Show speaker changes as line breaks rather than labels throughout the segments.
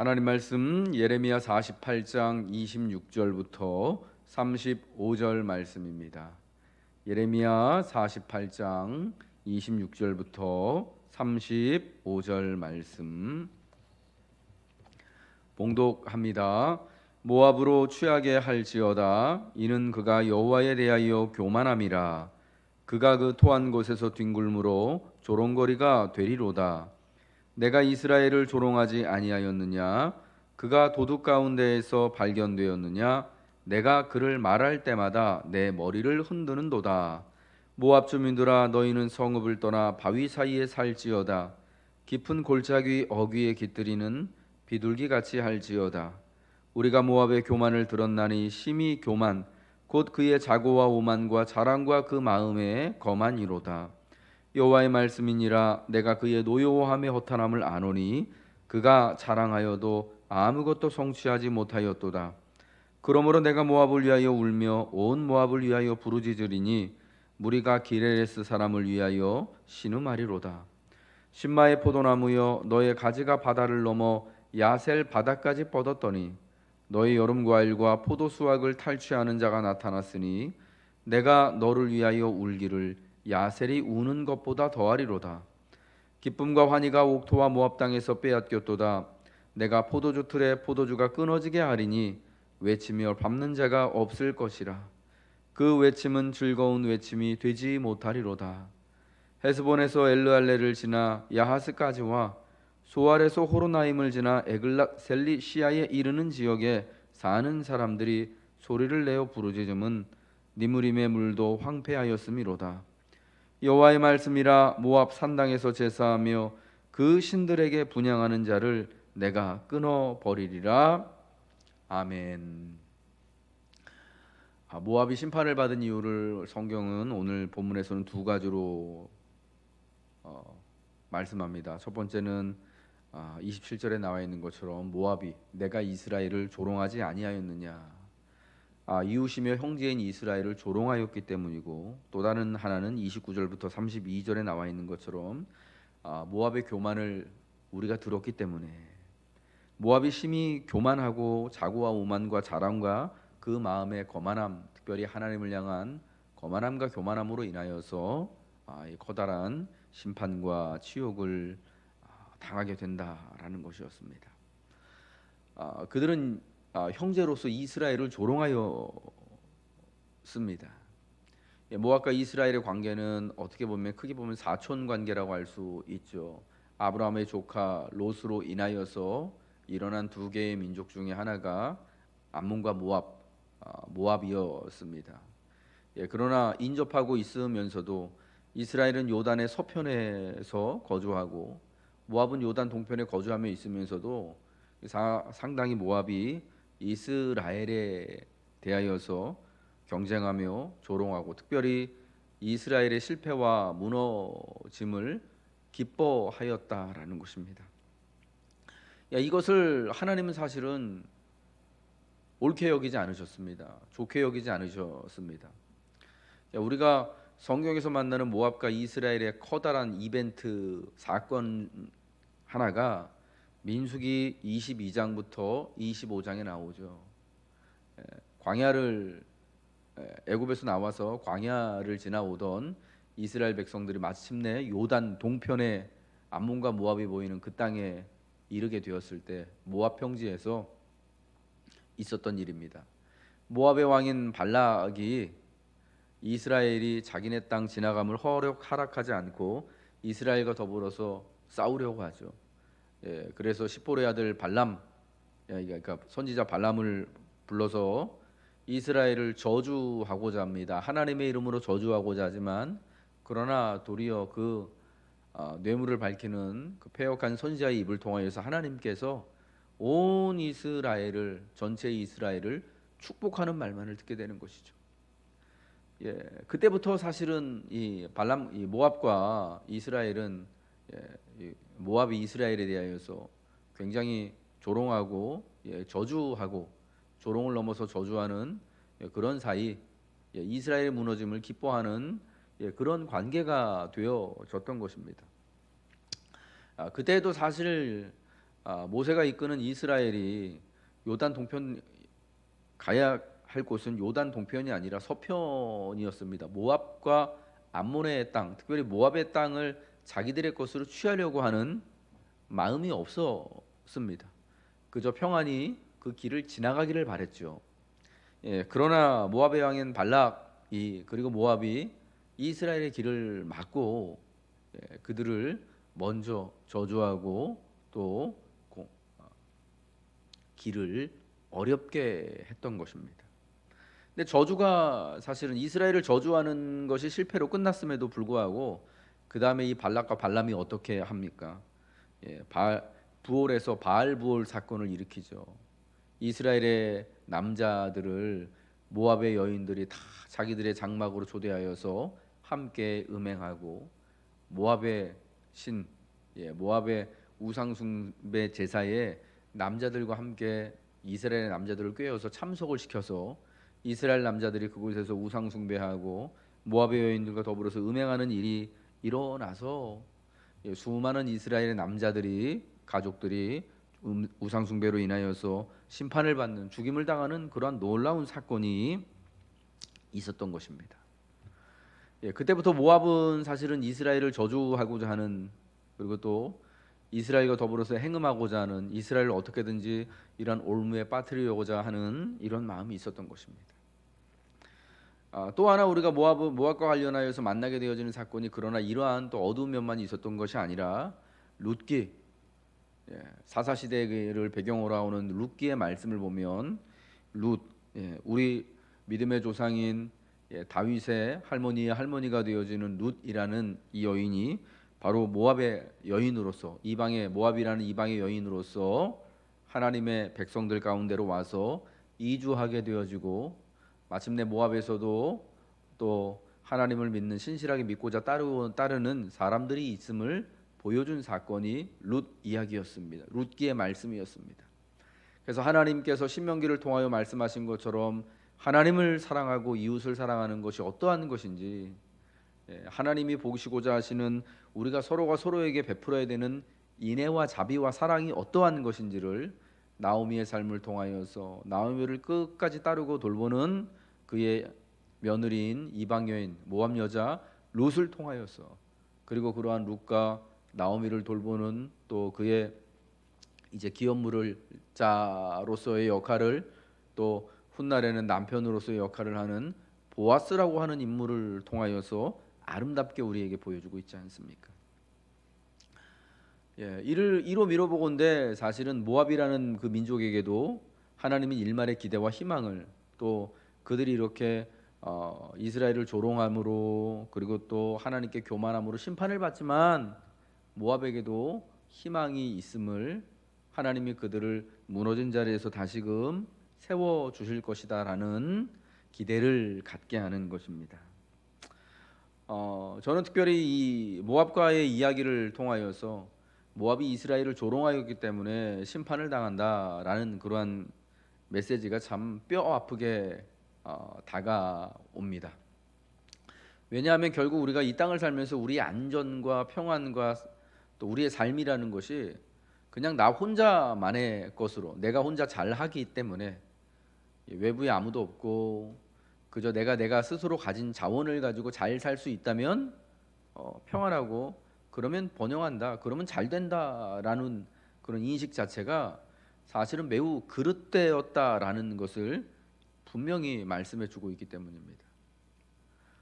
하나님 말씀 예레미야 48장 26절부터 35절 말씀입니다. 예레미야 48장 26절부터 35절 말씀 봉독합니다. 모압으로 취하게 할지어다. 이는 그가 여호와에 대하여 교만함이라. 그가 그 토한 곳에서 뒹굴므로 조롱거리가 되리로다. 내가 이스라엘을 조롱하지 아니하였느냐? 그가 도둑 가운데에서 발견되었느냐? 내가 그를 말할 때마다 내 머리를 흔드는도다. 모압 주민들아, 너희는 성읍을 떠나 바위 사이에 살지어다. 깊은 골짜기 어귀에 깃들이는 비둘기같이 할지어다. 우리가 모압의 교만을 들었나니 심히 교만, 곧 그의 자고와 오만과 자랑과 그 마음에 거만이로다. 여호와의 말씀이니라. 내가 그의 노여워함의 허탄함을 아노니 그가 자랑하여도 아무것도 성취하지 못하였도다. 그러므로 내가 모압을 위하여 울며 온 모압을 위하여 부르짖으리니 무리가 기레레스 사람을 위하여 신음하리로다. 신마의 포도나무여, 너의 가지가 바다를 넘어 야셀 바다까지 뻗었더니 너의 여름 과일과 포도 수확을 탈취하는 자가 나타났으니 내가 너를 위하여 울기를 야셀이 우는 것보다 더하리로다. 기쁨과 환희가 옥토와 모압 땅에서 빼앗겼도다. 내가 포도주 틀에 포도주가 끊어지게 하리니 외치며 밟는 자가 없을 것이라. 그 외침은 즐거운 외침이 되지 못하리로다. 헤스본에서 엘르알레를 지나 야하스까지와 소알에서 호로나임을 지나 에글라 셀리시아에 이르는 지역에 사는 사람들이 소리를 내어 부르짖음은 니무림의 물도 황폐하였음이로다. 여호와의 말씀이라. 모압 산당에서 제사하며 그 신들에게 분향하는 자를 내가 끊어 버리리라. 아멘. 모압이 심판을 받은 이유를 성경은 오늘 본문에서는 두 가지로 말씀합니다. 첫 번째는 27절에 나와 있는 것처럼 모압이 내가 이스라엘을 조롱하지 아니하였느냐, 이웃이며 형제인 이스라엘을 조롱하였기 때문이고, 또 다른 하나는 29절부터 32절에 나와 있는 것처럼 모압의 교만을 우리가 들었기 때문에, 모압이 심히 교만하고 자고와 오만과 자랑과 그 마음의 거만함, 특별히 하나님을 향한 거만함과 교만함으로 인하여서 이 커다란 심판과 치욕을 당하게 된다라는 것이었습니다. 그들은 형제로서 이스라엘을 조롱하였습니다. 모압과 이스라엘의 관계는 어떻게 보면 크게 보면 사촌 관계라고 할 수 있죠. 아브라함의 조카 롯으로 인하여서 일어난 두 개의 민족 중에 하나가 암몬과 모압이었습니다. 그러나 인접하고 있으면서도 이스라엘은 요단의 서편에서 거주하고 모압은 요단 동편에 거주하며 있으면서도 상당히 모압이 이스라엘에 대하여서 경쟁하며 조롱하고, 특별히 이스라엘의 실패와 무너짐을 기뻐하였다라는 것입니다. 이것을 하나님은 사실은 옳게 여기지 않으셨습니다. 좋게 여기지 않으셨습니다. 우리가 성경에서 만나는 모압과 이스라엘의 커다란 이벤트 사건 하나가 민수기 22장부터 25장에 나오죠. 광야를 애굽에서 나와서 광야를 지나오던 이스라엘 백성들이 마침내 요단 동편에 암몬과 모압이 보이는 그 땅에 이르게 되었을 때 모압 평지에서 있었던 일입니다. 모압의 왕인 발락이 이스라엘이 자기네 땅 지나감을 허락하지 않고 이스라엘과 더불어서 싸우려고 하죠. 그래서 시포르의 아들 발람, 그러니까 선지자 발람을 불러서 이스라엘을 저주하고자 합니다. 하나님의 이름으로 저주하고자 하지만, 그러나 도리어 그 뇌물을 밝히는 그 패역한 선지자의 입을 통하여서 하나님께서 온 이스라엘을, 전체 이스라엘을 축복하는 말만을 듣게 되는 것이죠. 그때부터 사실은 이 모압과 이스라엘은, 모압이 이스라엘에 대하여서 굉장히 조롱하고 저주하고, 조롱을 넘어서 저주하는 그런 사이, 이스라엘의 무너짐을 기뻐하는 그런 관계가 되어졌던 것입니다. 그때도 사실 모세가 이끄는 이스라엘이 요단 동편 가야 할 곳은 요단 동편이 아니라 서편이었습니다. 모압과 암몬의 땅, 특별히 모압의 땅을 자기들의 것으로 취하려고 하는 마음이 없었습니다. 그저 평안히 그 길을 지나가기를 바랬죠. 그러나 모압의 왕인 발락이 그리고 모압이 이스라엘의 길을 막고 그들을 먼저 저주하고 또 길을 어렵게 했던 것입니다. 근데 저주가 사실은 이스라엘을 저주하는 것이 실패로 끝났음에도 불구하고 그 다음에 이 발락과 발람이 어떻게 합니까? 부올에서 바알 부올 사건을 일으키죠. 이스라엘의 남자들을 모압의 여인들이 다 자기들의 장막으로 초대하여서 함께 음행하고 모압의 신, 모압의 우상숭배 제사에 남자들과 함께 이스라엘의 남자들을 꿰어서 참석을 시켜서 이스라엘 남자들이 그곳에서 우상숭배하고 모압의 여인들과 더불어서 음행하는 일이 일어나서 수많은 이스라엘의 남자들이 가족들이 우상숭배로 인하여서 심판을 받는 죽임을 당하는 그러한 놀라운 사건이 있었던 것입니다. 그때부터 모압은 사실은 이스라엘을 저주하고자 하는 그리고 또 이스라엘과 더불어서 행음하고자 하는 이스라엘을 어떻게든지 이런 올무에 빠뜨리려고자 하는 이런 마음이 있었던 것입니다. 또 하나 우리가 모압과 관련하여서 만나게 되어지는 사건이 그러나 이러한 또 어두운 면만 있었던 것이 아니라 룻기 사사 시대를 배경으로 하는 룻기의 말씀을 보면 우리 믿음의 조상인 다윗의 할머니의 할머니가 되어지는 룻이라는 이 여인이 바로 모압의 여인으로서 모압이라는 이방의 여인으로서 하나님의 백성들 가운데로 와서 이주하게 되어지고 마침내 모압에서도 또 하나님을 믿는 신실하게 믿고자 따르는 사람들이 있음을 보여준 사건이 룻 이야기였습니다. 룻기의 말씀이었습니다. 그래서 하나님께서 신명기를 통하여 말씀하신 것처럼 하나님을 사랑하고 이웃을 사랑하는 것이 어떠한 것인지 하나님이 보시고자 하시는 우리가 서로가 서로에게 베풀어야 되는 인애와 자비와 사랑이 어떠한 것인지를 나오미의 삶을 통하여서 나오미를 끝까지 따르고 돌보는 그의 며느리인 이방 여인 모압 여자 룻을 통하여서 그리고 그러한 룻과 나오미를 돌보는 또 그의 이제 기업물을 자로서의 역할을 또 훗날에는 남편으로서의 역할을 하는 보아스라고 하는 인물을 통하여서 아름답게 우리에게 보여주고 있지 않습니까? 이로 미뤄보건대 사실은 모압이라는 그 민족에게도 하나님이 일말의 기대와 희망을 또 그들이 이렇게 이스라엘을 조롱함으로 그리고 또 하나님께 교만함으로 심판을 받지만 모압에게도 희망이 있음을 하나님이 그들을 무너진 자리에서 다시금 세워 주실 것이다라는 기대를 갖게 하는 것입니다. 저는 특별히 이 모압과의 이야기를 통하여서 모압이 이스라엘을 조롱하였기 때문에 심판을 당한다라는 그러한 메시지가 참 뼈 아프게 다가옵니다. 왜냐하면 결국 우리가 이 땅을 살면서 우리의 안전과 평안과 또 우리의 삶이라는 것이 그냥 나 혼자만의 것으로 내가 혼자 잘하기 때문에 외부에 아무도 없고 그저 내가 스스로 가진 자원을 가지고 잘 살 수 있다면 평안하고 그러면 번영한다 그러면 잘 된다라는 그런 인식 자체가 사실은 매우 그릇되었다라는 것을 분명히 말씀해 주고 있기 때문입니다.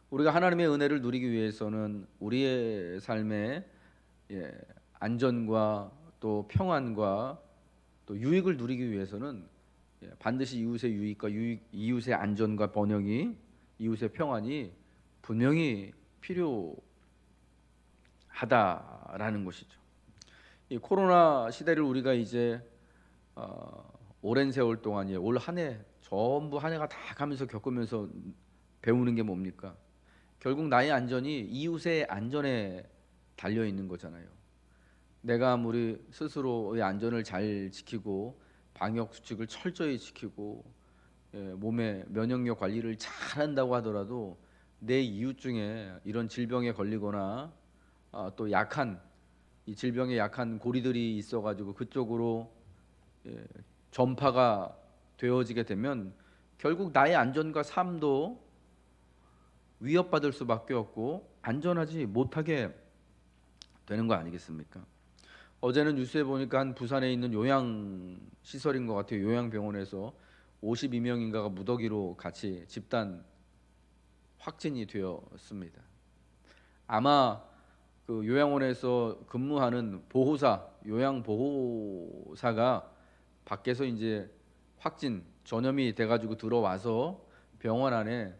우리가 하나님의 은혜를 누리기 위해서는 우리의 삶의 안전과 또 평안과 또 유익을 누리기 위해서는 반드시 이웃의 유익과 이웃의 안전과 번영이 이웃의 평안이 분명히 필요하다라는 것이죠. 이 코로나 시대를 우리가 이제 오랜 세월 동안 올 한 해 전부 한 해가 다 가면서 겪으면서 배우는 게 뭡니까? 결국 나의 안전이 이웃의 안전에 달려 있는 거잖아요. 내가 아무리 스스로의 안전을 잘 지키고 방역 수칙을 철저히 지키고 몸의 면역력 관리를 잘 한다고 하더라도 내 이웃 중에 이런 질병에 걸리거나 또 약한 이 질병에 약한 고리들이 있어가지고 그쪽으로 전파가 되어지게 되면 결국 나의 안전과 삶도 위협받을 수밖에 없고 안전하지 못하게 되는 거 아니겠습니까? 어제는 뉴스에 보니까 한 부산에 있는 요양 시설인 것 같아요. 요양병원에서 52명인가가 무더기로 같이 집단 확진이 되었습니다. 아마 그 요양원에서 근무하는 보호사, 요양 보호사가 밖에서 이제 확진 전염이 돼가지고 들어와서 병원 안에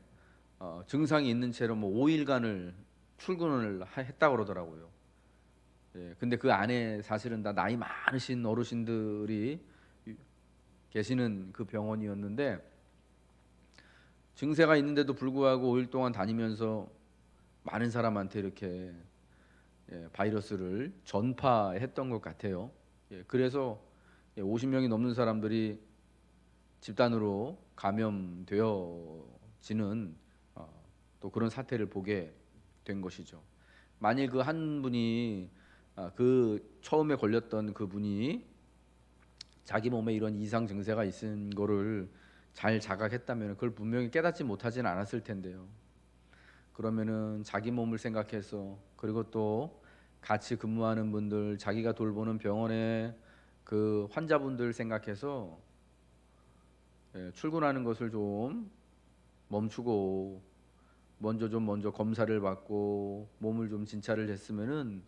증상이 있는 채로 뭐 5일간을 출근을 했다 그러더라고요. 예, 근데 그 안에 사실은 다 나이 많으신 어르신들이 계시는 그 병원이었는데 증세가 있는데도 불구하고 5일 동안 다니면서 많은 사람한테 이렇게 바이러스를 전파했던 것 같아요. 그래서 50명이 넘는 사람들이 집단으로 감염되어지는 또 그런 사태를 보게 된 것이죠. 만일 그 한 분이 그 처음에 걸렸던 그 분이 자기 몸에 이런 이상 증세가 있은 거를 잘 자각했다면 그걸 분명히 깨닫지 못하진 않았을 텐데요. 그러면은 자기 몸을 생각해서 그리고 또 같이 근무하는 분들, 자기가 돌보는 병원의 그 환자분들 생각해서 출근하는 것을 좀 멈추고 먼저 검사를 받고 몸을 좀 진찰을 했으면은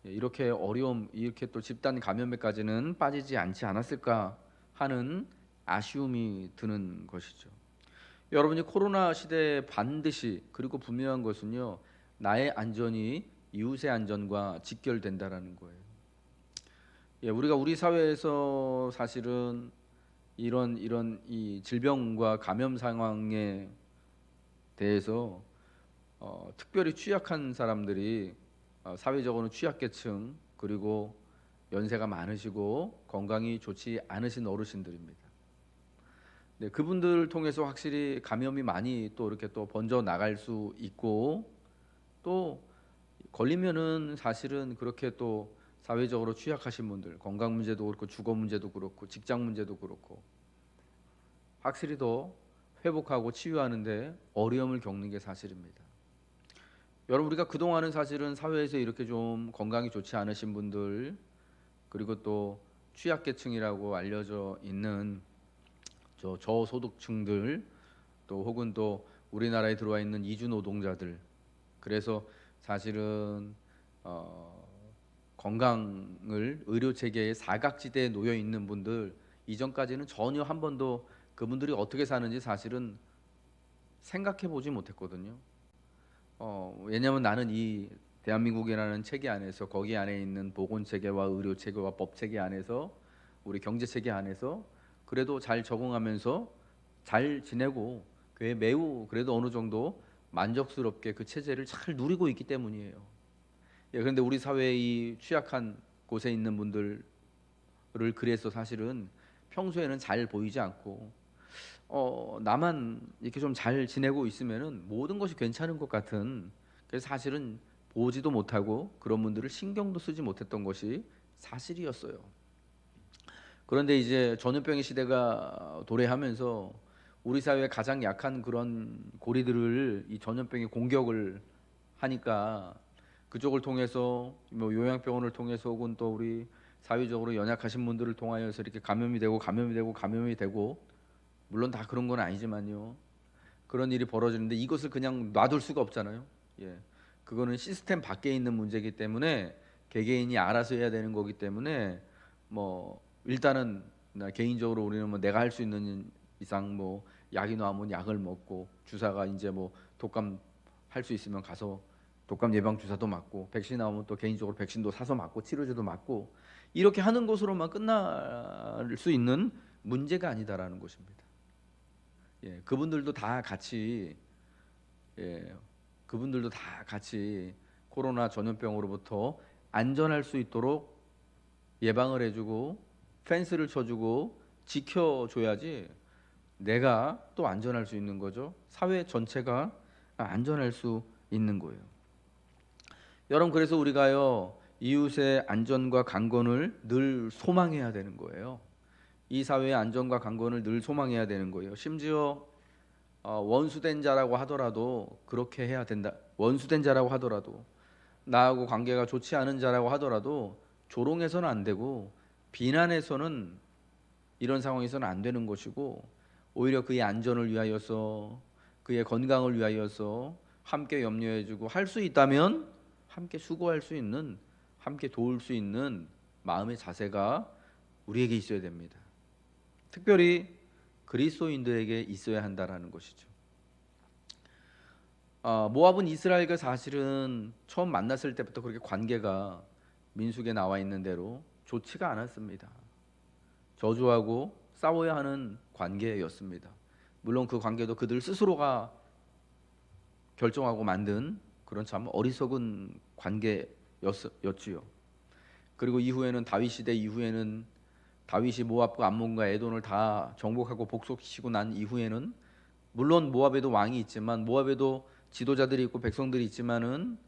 이렇게 어려움, 이렇게 또 집단 감염에까지는 빠지지 않지 않았을까 하는 아쉬움이 드는 것이죠. 여러분이 코로나 시대에 반드시 그리고 분명한 것은요, 나의 안전이 이웃의 안전과 직결된다라는 거예요. 우리가 우리 사회에서 사실은 이런 이 질병과 감염 상황에 대해서 특별히 취약한 사람들이 사회적으로는 취약계층 그리고 연세가 많으시고 건강이 좋지 않으신 어르신들입니다. 네, 그분들 통해서 확실히 감염이 많이 또 이렇게 또 번져 나갈 수 있고 또 걸리면은 사실은 그렇게 또 사회적으로 취약하신 분들 건강 문제도 그렇고 주거 문제도 그렇고 직장 문제도 그렇고 확실히 더 회복하고 치유하는데 어려움을 겪는 게 사실입니다. 여러분 우리가 그동안은 사실은 사회에서 이렇게 좀 건강이 좋지 않으신 분들 그리고 또 취약계층이라고 알려져 있는 저소득층들 또 혹은 또 우리나라에 들어와 있는 이주 노동자들 그래서 사실은 건강을 의료 체계의 사각지대에 놓여 있는 분들 이전까지는 전혀 한 번도 그분들이 어떻게 사는지 사실은 생각해 보지 못했거든요. 왜냐하면 나는 이 대한민국이라는 체계 안에서 거기 안에 있는 보건 체계와 의료 체계와 법 체계 안에서 우리 경제 체계 안에서 그래도 잘 적응하면서 잘 지내고 그게 매우 그래도 어느 정도 만족스럽게 그 체제를 잘 누리고 있기 때문이에요. 그런데 우리 사회의 이 취약한 곳에 있는 분들을 그래서 사실은 평소에는 잘 보이지 않고 나만 이렇게 좀 잘 지내고 있으면은 모든 것이 괜찮은 것 같은 그래서 사실은 보지도 못하고 그런 분들을 신경도 쓰지 못했던 것이 사실이었어요. 그런데 이제 전염병의 시대가 도래하면서 우리 사회의 가장 약한 그런 고리들을 이 전염병이 공격을 하니까 그쪽을 통해서 뭐 요양병원을 통해서 혹은 또 우리 사회적으로 연약하신 분들을 통하여서 이렇게 감염이 되고 물론 다 그런 건 아니지만요. 그런 일이 벌어지는데 이것을 그냥 놔둘 수가 없잖아요. 그거는 시스템 밖에 있는 문제이기 때문에 개개인이 알아서 해야 되는 거기 때문에 뭐 일단은 나 개인적으로 우리는 뭐 내가 할 수 있는 이상 뭐 약이 나오면 약을 먹고 주사가 이제 뭐 독감 할 수 있으면 가서 독감 예방 주사도 맞고 백신 나오면 또 개인적으로 백신도 사서 맞고 치료제도 맞고 이렇게 하는 것으로만 끝날 수 있는 문제가 아니다라는 것입니다. 그분들도 다 같이 예, 그분들도 다 같이 코로나 전염병으로부터 안전할 수 있도록 예방을 해주고 펜스를 쳐주고 지켜줘야지 내가 또 안전할 수 있는 거죠. 사회 전체가 안전할 수 있는 거예요. 여러분 그래서 우리가요 이웃의 안전과 강건을 늘 소망해야 되는 거예요. 이 사회의 안전과 강건을 늘 소망해야 되는 거예요. 심지어 원수된 자라고 하더라도 그렇게 해야 된다. 원수된 자라고 하더라도, 나하고 관계가 좋지 않은 자라고 하더라도 조롱해서는 안 되고 비난해서는, 이런 상황에서는 안 되는 것이고, 오히려 그의 안전을 위하여서, 그의 건강을 위하여서 함께 염려해주고, 할 수 있다면 함께 수고할 수 있는, 함께 도울 수 있는 마음의 자세가 우리에게 있어야 됩니다. 특별히 그리스도인들에게 있어야 한다라는 것이죠. 모압은 이스라엘과 사실은 처음 만났을 때부터 그렇게 관계가 민수기에 나와 있는 대로 좋지가 않았습니다. 저주하고 싸워야 하는 관계였습니다. 물론 그 관계도 그들 스스로가 결정하고 만든 그런 참 어리석은 관계였지요. 그리고 이후에는 다윗 시대 이후에는 다윗이 모압과 암몬과 에돔을 다 정복하고 복속시키고 난 이후에는, 물론 모압에도 왕이 있지만, 모압에도 지도자들이 있고 백성들이 있지만은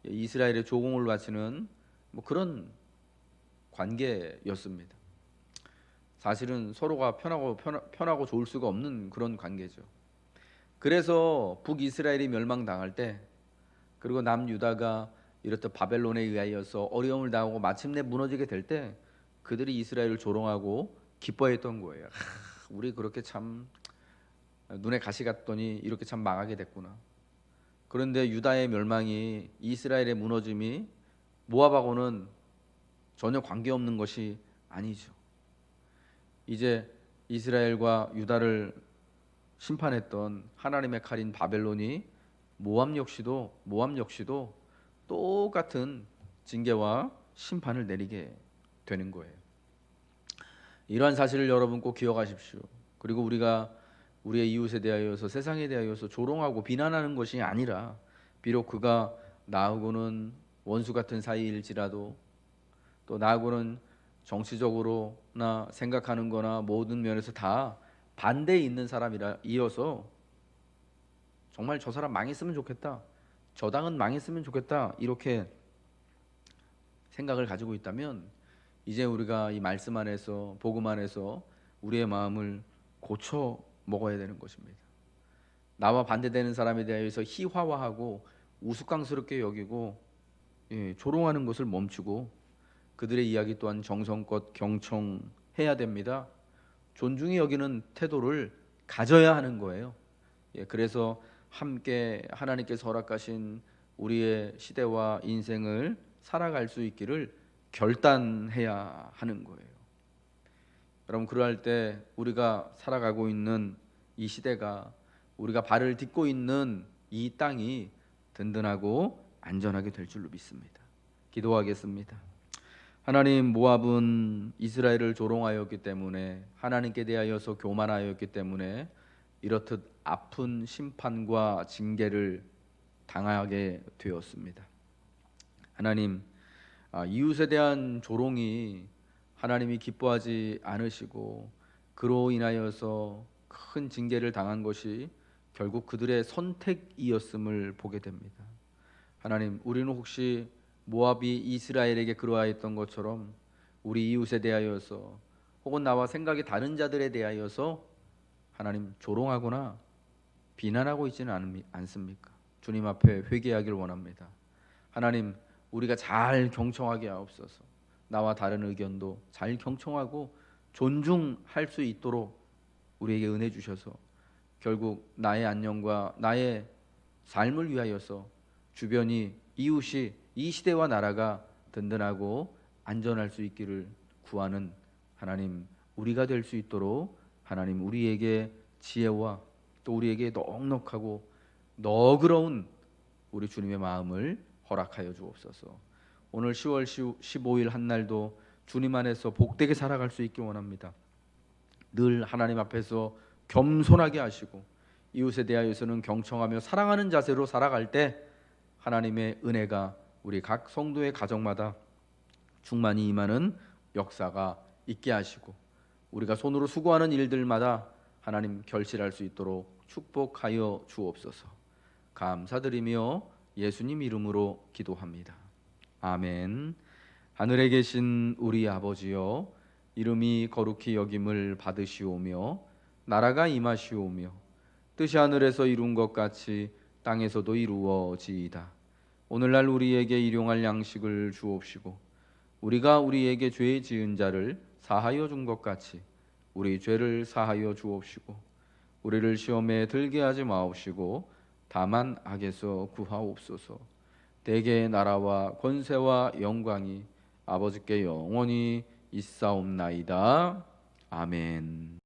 이스라엘의 조공을 바치는 뭐 그런 관계였습니다. 사실은 서로가 편하고 좋을 수가 없는 그런 관계죠. 그래서 북이스라엘이 멸망당할 때, 그리고 남유다가 이렇듯 바벨론에 의하여서 어려움을 당하고 마침내 무너지게 될 때, 그들이 이스라엘을 조롱하고 기뻐했던 거예요. 우리 그렇게 참 눈에 가시 갔더니 이렇게 참 망하게 됐구나. 그런데 유다의 멸망이, 이스라엘의 무너짐이 모압하고는 전혀 관계없는 것이 아니죠. 이제 이스라엘과 유다를 심판했던 하나님의 칼인 바벨론이 모압 역시도 똑같은 징계와 심판을 내리게 되는 거예요. 이러한 사실을 여러분 꼭 기억하십시오. 그리고 우리가 우리의 이웃에 대하여서, 세상에 대하여서 조롱하고 비난하는 것이 아니라, 비록 그가 나하고는 원수 같은 사이일지라도, 또 나하고는 정치적으로나 생각하는 거나 모든 면에서 다 반대에 있는 사람이라 이어서, 정말 저 사람 망했으면 좋겠다, 저 당은 망했으면 좋겠다, 이렇게 생각을 가지고 있다면, 이제 우리가 이 말씀 안에서, 복음 안에서 우리의 마음을 고쳐 먹어야 되는 것입니다. 나와 반대되는 사람에 대해서 희화화하고 우스꽝스럽게 여기고 조롱하는 것을 멈추고, 그들의 이야기 또한 정성껏 경청해야 됩니다. 존중히 여기는 태도를 가져야 하는 거예요. 그래서 함께 하나님께서 허락하신 우리의 시대와 인생을 살아갈 수 있기를 결단해야 하는 거예요. 여러분, 그러할 때 우리가 살아가고 있는 이 시대가, 우리가 발을 딛고 있는 이 땅이 든든하고 안전하게 될 줄로 믿습니다. 기도하겠습니다. 하나님, 모압은 이스라엘을 조롱하였기 때문에, 하나님께 대하여서 교만하였기 때문에 이렇듯 아픈 심판과 징계를 당하게 되었습니다. 하나님, 이웃에 대한 조롱이 하나님이 기뻐하지 않으시고, 그로 인하여서 큰 징계를 당한 것이 결국 그들의 선택이었음을 보게 됩니다. 하나님, 우리는 혹시 모압이 이스라엘에게 그러하였던 것처럼 우리 이웃에 대하여서, 혹은 나와 생각이 다른 자들에 대하여서 하나님 조롱하거나 비난하고 있지는 않습니까? 주님 앞에 회개하기를 원합니다. 하나님, 우리가 잘 경청하게 하옵소서. 나와 다른 의견도 잘 경청하고 존중할 수 있도록 우리에게 은혜 주셔서, 결국 나의 안녕과 나의 삶을 위하여서 주변이, 이웃이, 이 시대와 나라가 든든하고 안전할 수 있기를 구하는 하나님, 우리가 될 수 있도록 하나님 우리에게 지혜와 또 우리에게 넉넉하고 너그러운 우리 주님의 마음을 허락하여 주옵소서. 오늘 10월 15일 한 날도 주님 안에서 복되게 살아갈 수 있기 원합니다. 늘 하나님 앞에서 겸손하게 하시고, 이웃에 대하여서는 경청하며 사랑하는 자세로 살아갈 때 하나님의 은혜가 우리 각 성도의 가정마다 충만히 임하는 역사가 있게 하시고, 우리가 손으로 수고하는 일들마다 하나님 결실할 수 있도록 축복하여 주옵소서. 감사드리며 예수님 이름으로 기도합니다. 아멘. 하늘에 계신 우리 아버지여, 이름이 거룩히 여김을 받으시오며 나라가 임하시오며 뜻이 하늘에서 이룬 것 같이 땅에서도 이루어지이다. 오늘날 우리에게 일용할 양식을 주옵시고 우리가 우리에게 죄 지은 자를 사하여 준 것 같이 우리 죄를 사하여 주옵시고 우리를 시험에 들게 하지 마옵시고 다만 악에서 구하옵소서. 대개의 나라와 권세와 영광이 아버지께 영원히 있사옵나이다. 아멘.